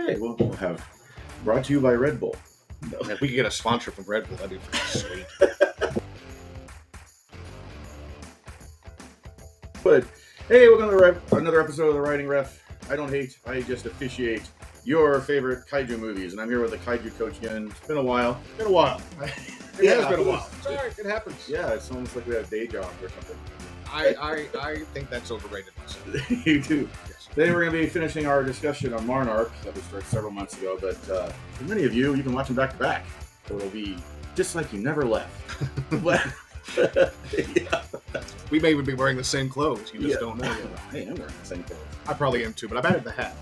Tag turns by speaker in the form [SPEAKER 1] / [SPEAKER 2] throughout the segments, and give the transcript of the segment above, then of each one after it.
[SPEAKER 1] Okay, we'll have brought to you by Red Bull.
[SPEAKER 2] No. If we could get a sponsor from Red Bull, that'd be pretty sweet.
[SPEAKER 1] But hey, welcome to another episode of the Writing Ref. I don't hate, I just officiate your favorite kaiju movies, and I'm here with the Kaiju Coach again. It's been a while.
[SPEAKER 2] It has been a while. It's all right. It happens.
[SPEAKER 1] Yeah, it's almost like we have day jobs or something.
[SPEAKER 2] I think that's overrated.
[SPEAKER 1] You too.
[SPEAKER 2] Yes.
[SPEAKER 1] Today we're going to be finishing our discussion on Monarch that we started several months ago, but for many of you, you can watch them back to back. So it'll be just like you never left. Yeah.
[SPEAKER 2] We may even be wearing the same clothes. You just don't know yet.
[SPEAKER 1] I am wearing the same clothes.
[SPEAKER 2] I probably am too, but I've added the hat.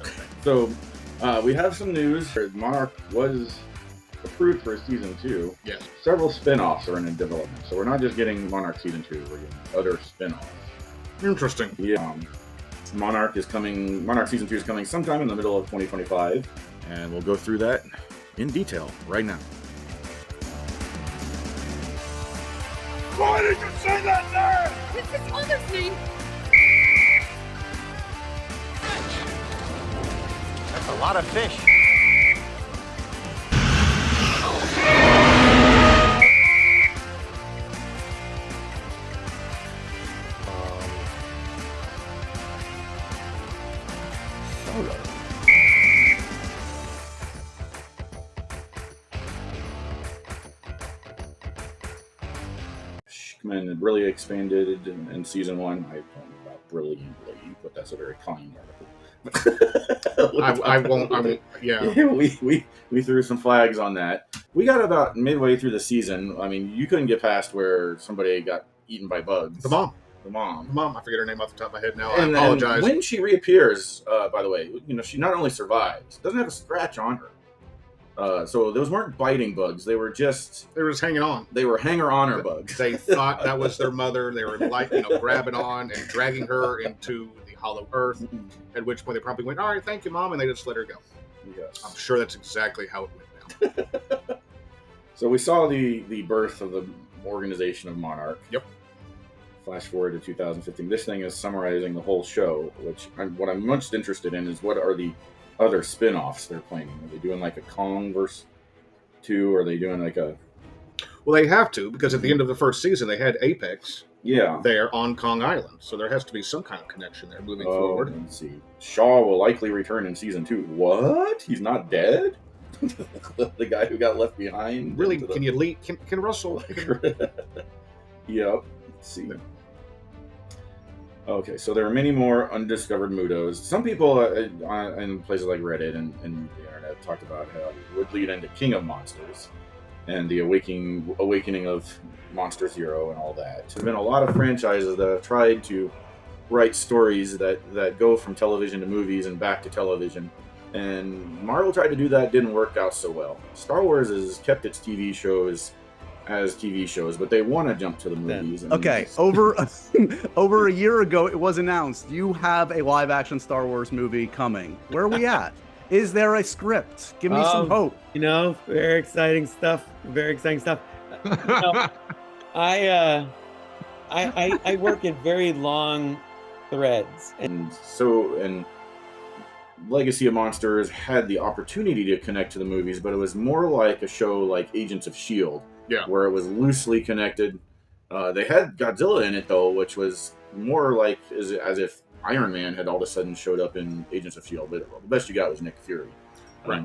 [SPEAKER 1] So we have some news. Monarch was approved for season 2.
[SPEAKER 2] Yes.
[SPEAKER 1] Several spin-offs are in development. So we're not just getting Monarch season 2, we're getting other spin-offs.
[SPEAKER 2] Interesting.
[SPEAKER 1] Yeah. Monarch season 2 is coming sometime in the middle of 2025. And we'll go through that in detail right now.
[SPEAKER 3] Why did you say that name?
[SPEAKER 4] It's his mother's name.
[SPEAKER 5] That's a lot of fish.
[SPEAKER 1] And really expanded in season 1. I don't know about brilliantly, but that's a very kind article.
[SPEAKER 2] I won't. Yeah.
[SPEAKER 1] We threw some flags on that. We got about midway through the season. I mean, you couldn't get past where somebody got eaten by bugs.
[SPEAKER 2] The mom. I forget her name off the top of my head now.
[SPEAKER 1] And
[SPEAKER 2] I apologize.
[SPEAKER 1] And when she reappears, by the way, she not only survives, doesn't have a scratch on her. So those weren't biting bugs. They were just
[SPEAKER 2] hanging on.
[SPEAKER 1] They were hanger-oner bugs.
[SPEAKER 2] They thought that was their mother. They were grabbing on and dragging her into the hollow earth. At which point they probably went, "All right, thank you, Mom," and they just let her go.
[SPEAKER 1] Yes.
[SPEAKER 2] I'm sure that's exactly how it went down.
[SPEAKER 1] So we saw the birth of the organization of Monarch.
[SPEAKER 2] Yep.
[SPEAKER 1] Flash forward to 2015. This thing is summarizing the whole show, what I'm most interested in is what are the other spin-offs they're planning. Are they doing like a Kong verse 2? Or are they doing like a...
[SPEAKER 2] Well, they have to, because at the end of the first season, they had Apex there on Kong Island. So there has to be some kind of connection there moving forward.
[SPEAKER 1] Let's see. Shaw will likely return in season 2. What? He's not dead? The guy who got left behind?
[SPEAKER 2] Really? Can you lead? Can Russell?
[SPEAKER 1] Yep. Let's see. Okay, so there are many more undiscovered Mudos. Some people in places like Reddit and the internet talked about how it would lead into King of Monsters and the awakening of Monster Zero and all that. There's been a lot of franchises that have tried to write stories that go from television to movies and back to television. And Marvel tried to do that, didn't work out so well. Star Wars has kept its TV shows as TV shows, but they want to jump to the movies.
[SPEAKER 6] Okay, over a year ago, it was announced you have a live-action Star Wars movie coming. Where are we at? Is there a script? Give me some hope.
[SPEAKER 7] Very exciting stuff. I work in very long threads,
[SPEAKER 1] and Legacy of Monsters had the opportunity to connect to the movies, but it was more like a show like Agents of S.H.I.E.L.D., where it was loosely connected. They had Godzilla in it, though, which was more like as if Iron Man had all of a sudden showed up in Agents of S.H.I.E.L.D. But the best you got was Nick Fury.
[SPEAKER 2] Right.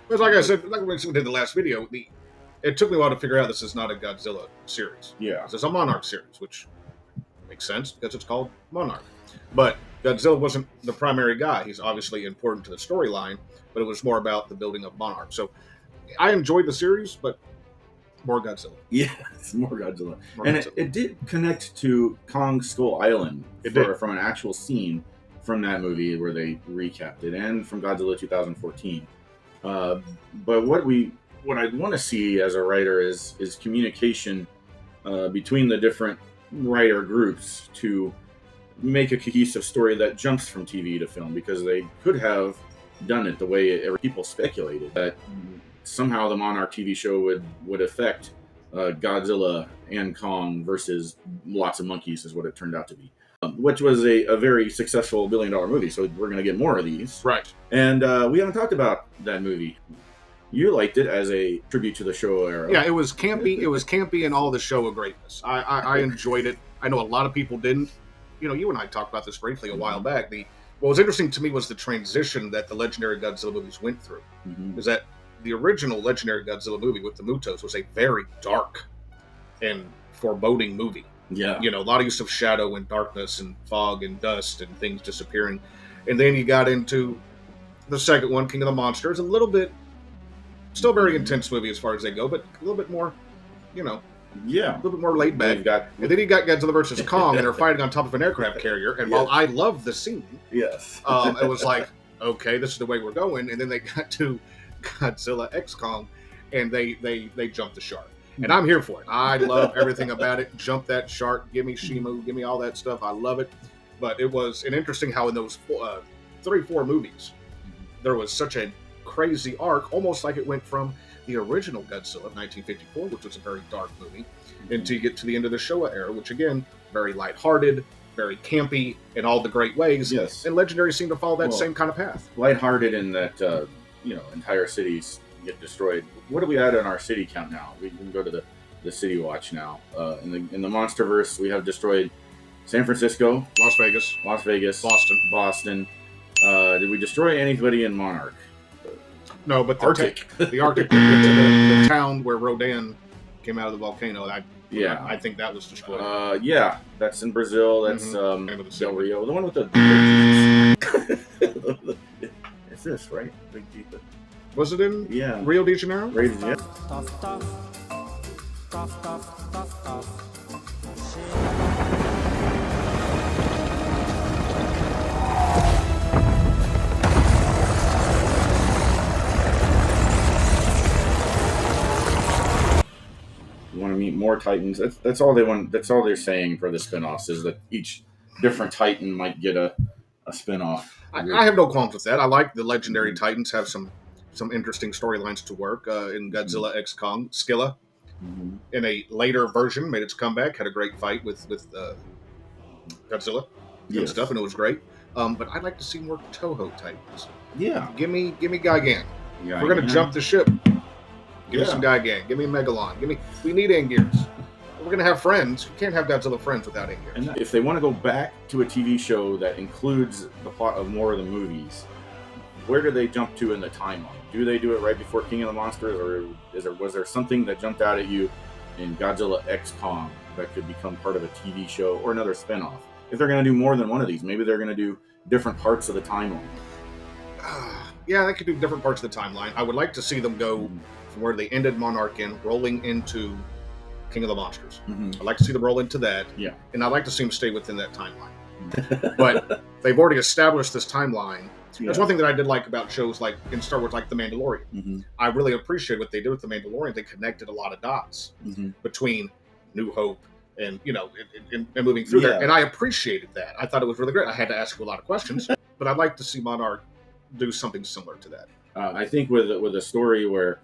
[SPEAKER 2] But like I said, like we did the last video, it took me a while to figure out this is not a Godzilla series.
[SPEAKER 1] Yeah.
[SPEAKER 2] This is a Monarch series, which makes sense because it's called Monarch. But Godzilla wasn't the primary guy. He's obviously important to the storyline, but it was more about the building of Monarch. So I enjoyed the series, but more Godzilla.
[SPEAKER 1] Yeah, it's more Godzilla. It did connect to Kong Skull Island from an actual scene from that movie where they recapped it, and from Godzilla 2014. But what I want to see as a writer is communication between the different writer groups to make a cohesive story that jumps from TV to film, because they could have done it the way people speculated, that somehow the Monarch TV show would affect Godzilla and Kong versus lots of monkeys is what it turned out to be. which was a very successful $1 billion movie. So we're going to get more of these.
[SPEAKER 2] Right.
[SPEAKER 1] And we haven't talked about that movie. You liked it as a tribute to the Showa era.
[SPEAKER 2] Yeah, it was campy. It was campy in all the Showa greatness. I enjoyed it. I know a lot of people didn't. You know, you and I talked about this briefly a while back. What was interesting to me was the transition that the legendary Godzilla movies went through. Is that the original legendary Godzilla movie with the Mutos was a very dark and foreboding movie.
[SPEAKER 1] Yeah.
[SPEAKER 2] You know, a lot of use of shadow and darkness and fog and dust and things disappearing. And then you got into the second one, King of the Monsters, a little bit, still very intense movie as far as they go, but a little bit more, you know,
[SPEAKER 1] yeah,
[SPEAKER 2] a little bit more laid back. And then you got Godzilla versus Kong, and they're fighting on top of an aircraft carrier. And while I love the scene,
[SPEAKER 1] yes,
[SPEAKER 2] it was like, okay, this is the way we're going. And then they got to Godzilla X Kong, and they jumped the shark. And I'm here for it. I love everything about it. Jump that shark. Give me Shimu. Give me all that stuff. I love it. But it was an interesting how in those 3-4 movies, there was such a crazy arc, almost like it went from the original Godzilla of 1954, which was a very dark movie, until you get to the end of the Showa era, which again, very lighthearted, very campy in all the great ways.
[SPEAKER 1] Yes.
[SPEAKER 2] And Legendary seemed to follow that same kind of path.
[SPEAKER 1] Lighthearted in that, entire cities get destroyed. What do we add in our city count now? We can go to the city watch now. In the MonsterVerse, we have destroyed San Francisco,
[SPEAKER 2] Las Vegas,
[SPEAKER 1] Boston. Did we destroy anybody in Monarch?
[SPEAKER 2] No, but the Arctic, the town where Rodan came out of the volcano. I think that was destroyed.
[SPEAKER 1] Yeah, that's in Brazil. That's Del Rio. The one with the. It's this, right?
[SPEAKER 2] Was it in Rio de Janeiro?
[SPEAKER 1] Yeah. Want to meet more Titans. That's all they want. That's all they're saying for the spinoffs is that each different Titan might get a spinoff.
[SPEAKER 2] I have no qualms with that. I like the legendary Titans have some interesting storylines to work. In Godzilla X Kong, Skilla, in a later version, made its comeback. Had a great fight with Godzilla and stuff, and it was great. But I'd like to see more Toho Titans.
[SPEAKER 1] Yeah,
[SPEAKER 2] give me Gigan. We're gonna jump the ship. Give me some Gigan. Give me Megalon. We need Anguirus. We're going to have friends. You can't have Godzilla friends without Anguirus.
[SPEAKER 1] And if they want to go back to a TV show that includes the plot of more of the movies, where do they jump to in the timeline? Do they do it right before King of the Monsters, or was there something that jumped out at you in Godzilla X Kong that could become part of a TV show or another spinoff? If they're going to do more than one of these, maybe they're going to do different parts of the timeline.
[SPEAKER 2] Yeah, they could do different parts of the timeline. I would like to see them go from where they ended Monarch in, rolling into King of the Monsters. I'd like to see them roll into that.
[SPEAKER 1] Yeah.
[SPEAKER 2] And I'd like to see them stay within that timeline. But they've already established this timeline. That's one thing that I did like about shows like in Star Wars, like The Mandalorian. I really appreciate what they did with The Mandalorian. They connected a lot of dots between New Hope and, and moving through there. And I appreciated that. I thought it was really great. I had to ask you a lot of questions, but I'd like to see Monarch do something similar to that.
[SPEAKER 1] I think with a story where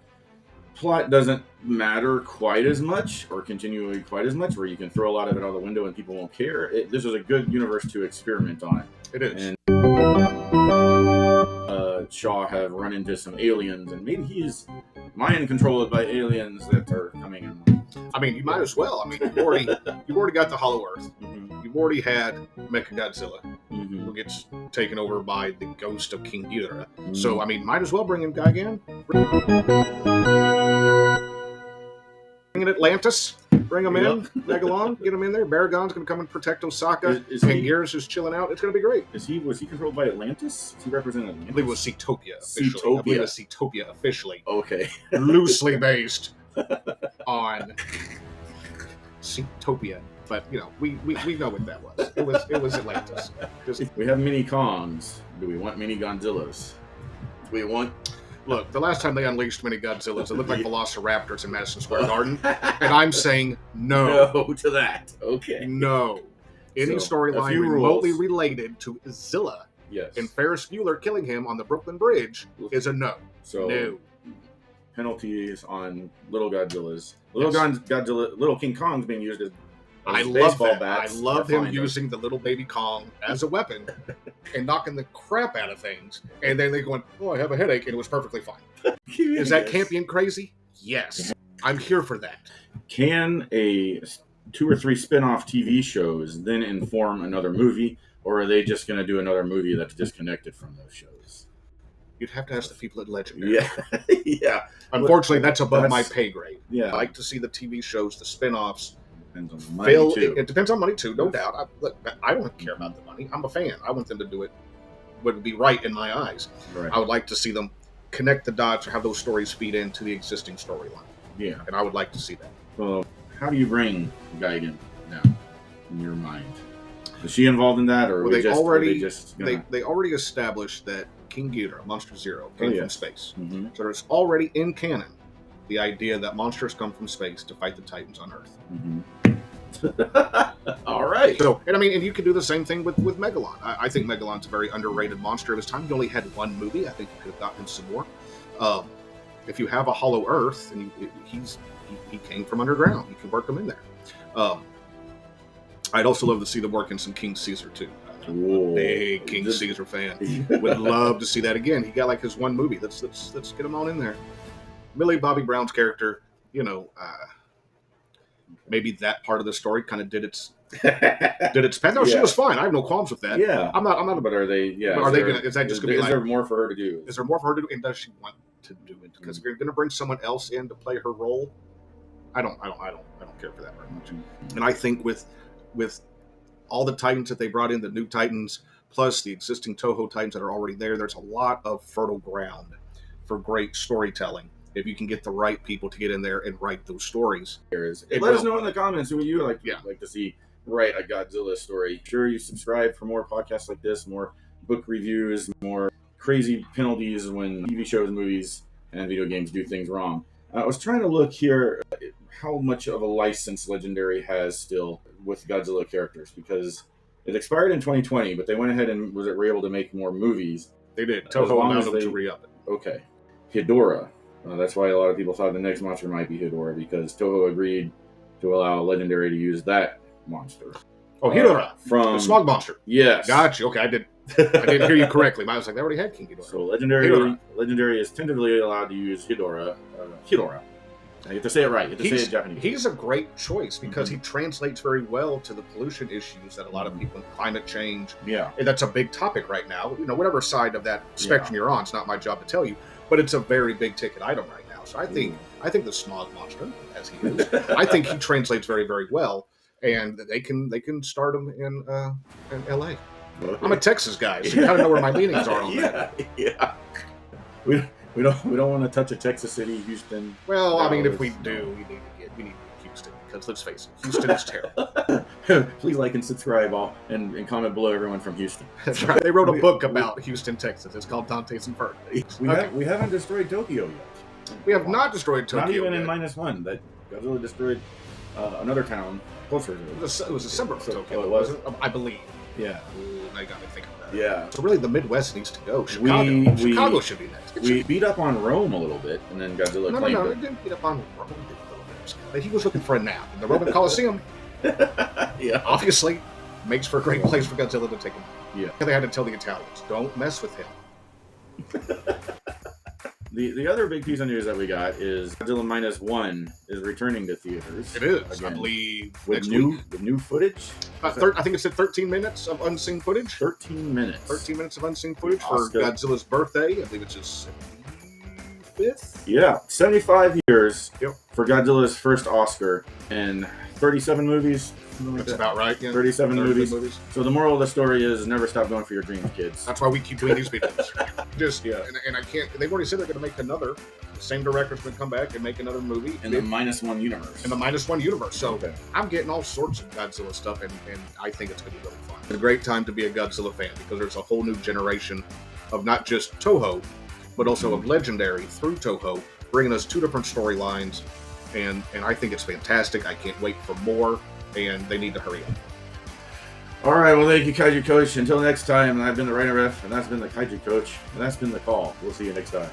[SPEAKER 1] plot doesn't matter quite as much or continually quite as much, where you can throw a lot of it out the window and people won't care, this is a good universe to experiment on.
[SPEAKER 2] It is.
[SPEAKER 1] And Shaw have run into some aliens, and maybe he's mind controlled by aliens that are coming in.
[SPEAKER 2] I mean, you might as well. I mean, you've already got the Hollow Earth. You've already had Mechagodzilla, who gets taken over by the ghost of King Ghidorah. So, I mean, might as well bring in Gigan. Bring in Atlantis. Bring them in. Megalon. Get them in there. Baragon's going to come and protect Osaka. Anguirus is chilling out. It's going to be great.
[SPEAKER 1] Was he controlled by Atlantis? Does he represent Atlantis?
[SPEAKER 2] I believe it was Seatopia officially. I believe it was Seatopia officially.
[SPEAKER 1] Okay.
[SPEAKER 2] Loosely based on Seatopia. But, we know what that was. It was Atlantis.
[SPEAKER 1] We have mini Kongs. Do we want mini Godzillas?
[SPEAKER 2] Look, the last time they unleashed mini Godzillas, it looked like Velociraptors in Madison Square Garden. And I'm saying no.
[SPEAKER 1] No to that. Okay.
[SPEAKER 2] No. Any storyline remotely related to Zilla and Ferris Bueller killing him on the Brooklyn Bridge is a no.
[SPEAKER 1] So
[SPEAKER 2] no.
[SPEAKER 1] Penalties on little Godzillas. Little King Kong's being used as
[SPEAKER 2] I love that. I love him using the little baby Kong as a weapon and knocking the crap out of things. And then they going, "Oh, I have a headache," and it was perfectly fine. Is that campy and crazy? Yes, I'm here for that.
[SPEAKER 1] Can a 2 or 3 spin-off TV shows then inform another movie, or are they just going to do another movie that's disconnected from those shows?
[SPEAKER 2] You'd have to ask the people at Legendary.
[SPEAKER 1] Yeah, yeah.
[SPEAKER 2] Unfortunately, that's above my pay grade.
[SPEAKER 1] Yeah,
[SPEAKER 2] I like to see the TV shows, the spin-offs.
[SPEAKER 1] Depends on the money too.
[SPEAKER 2] It depends on money too, no doubt. I don't care about the money. I'm a fan. I want them to do it what would be right in my eyes.
[SPEAKER 1] Right.
[SPEAKER 2] I would like to see them connect the dots or have those stories feed into the existing storyline.
[SPEAKER 1] Yeah,
[SPEAKER 2] and I would like to see that.
[SPEAKER 1] Well, how do you bring Gigan down in your mind? Is she involved in that, or
[SPEAKER 2] they already established that King Ghidorah, Monster Zero, came from space. Mm-hmm. So there's already in canon the idea that monsters come from space to fight the Titans on Earth.
[SPEAKER 1] Mm-hmm. All right.
[SPEAKER 2] So, and you could do the same thing with Megalon. I think Megalon's a very underrated monster of his time. He only had one movie. I think you could have gotten him some more. If you have a Hollow Earth, and he came from underground, you can work him in there. I'd also love to see them work in some King Caesar too. I'm a big King Caesar fan. Would love to see that again. He got like his one movie. Let's get him on in there. Millie Bobby Brown's character, maybe that part of the story kind of did its path. No, she was fine. I have no qualms with that.
[SPEAKER 1] Yeah,
[SPEAKER 2] I'm not.
[SPEAKER 1] But are they? Yeah.
[SPEAKER 2] But are they gonna? Is that just gonna be like?
[SPEAKER 1] Is there more for her to do?
[SPEAKER 2] Is there more for her to do? And does she want to do it? Because if you're gonna bring someone else in to play her role, I don't care for that very much. And I think with all the Titans that they brought in, the new Titans plus the existing Toho Titans that are already there, there's a lot of fertile ground for great storytelling. If you can get the right people to get in there and write those stories.
[SPEAKER 1] Let us know in the comments who you like to see write a Godzilla story. Sure, you subscribe for more podcasts like this, more book reviews, more crazy penalties when TV shows, movies, and video games do things wrong. I was trying to look here how much of a license Legendary has still with Godzilla characters, because it expired in 2020, but they went ahead and were able to make more movies.
[SPEAKER 2] They did. Toho allowed them to re-up it.
[SPEAKER 1] Okay. Ghidorah. That's why a lot of people thought the next monster might be Ghidorah, because Toho agreed to allow Legendary to use that monster.
[SPEAKER 2] Oh, Ghidorah from the Smog Monster.
[SPEAKER 1] Yes,
[SPEAKER 2] gotcha. Okay, I didn't hear you correctly. I was like, they already had King Ghidorah.
[SPEAKER 1] So Legendary is tentatively allowed to use Ghidorah. You have to say it right. You have to say it Japanese.
[SPEAKER 2] He's a great choice because he translates very well to the pollution issues that a lot of people, climate change.
[SPEAKER 1] Yeah,
[SPEAKER 2] and that's a big topic right now. Whatever side of that spectrum you're on, it's not my job to tell you. But it's a very big ticket item right now. So I think the Smog Monster, as he is, I think he translates very, very well, and they can start him in LA. I'm a Texas guy, so you gotta know where my leanings are on that.
[SPEAKER 1] Yeah. We don't want to touch a Texas City, Houston.
[SPEAKER 2] Well, if we do, we need to Houston, because let's face it, Houston is terrible.
[SPEAKER 1] Please like and subscribe and comment below, everyone from Houston.
[SPEAKER 2] That's right. They wrote a book about Houston, Texas. It's called Dante's Inferno.
[SPEAKER 1] We haven't destroyed Tokyo yet.
[SPEAKER 2] We have not destroyed Tokyo.
[SPEAKER 1] Not even in -1. That Godzilla destroyed another town closer to it.
[SPEAKER 2] It was a suburb of Tokyo.
[SPEAKER 1] It was,
[SPEAKER 2] I believe.
[SPEAKER 1] Yeah.
[SPEAKER 2] I got to think of that.
[SPEAKER 1] Yeah.
[SPEAKER 2] So really, the Midwest needs to go. Chicago should be next.
[SPEAKER 1] We beat up on Rome a little bit, and then Godzilla claimed it.
[SPEAKER 2] No, we didn't beat up on Rome. He was looking for a nap in the Roman Colosseum.
[SPEAKER 1] Yeah.
[SPEAKER 2] Obviously, makes for a great place for Godzilla to take him.
[SPEAKER 1] Yeah.
[SPEAKER 2] They had to tell the Italians, don't mess with him.
[SPEAKER 1] The other big piece of news that we got is Godzilla -1 is returning to theaters.
[SPEAKER 2] It is,
[SPEAKER 1] again,
[SPEAKER 2] I believe,
[SPEAKER 1] with new footage.
[SPEAKER 2] I think it said 13 minutes of unseen footage.
[SPEAKER 1] 13 minutes.
[SPEAKER 2] 13 minutes of unseen footage for Godzilla's birthday. I believe it's his 75th.
[SPEAKER 1] Yeah, 75 years for Godzilla's first Oscar and 37 movies.
[SPEAKER 2] That's about right. Yeah.
[SPEAKER 1] 37 movies. So the moral of the story is never stop going for your dreams, kids.
[SPEAKER 2] That's why we keep doing these videos. And I can't. They've already said they're going to make another. The same director's going to come back and make another movie
[SPEAKER 1] in the -1 universe.
[SPEAKER 2] In the -1 universe. So I'm getting all sorts of Godzilla stuff, and I think it's going to be really fun. It's a great time to be a Godzilla fan because there's a whole new generation of not just Toho, but also of Legendary through Toho, bringing us 2 different storylines, and I think it's fantastic. I can't wait for more. And they need to hurry up.
[SPEAKER 1] All right, well, thank you, Kaiju Coach. Until next time, I've been the Rhino Ref, and that's been the Kaiju Coach, and that's been the call. We'll see you next time.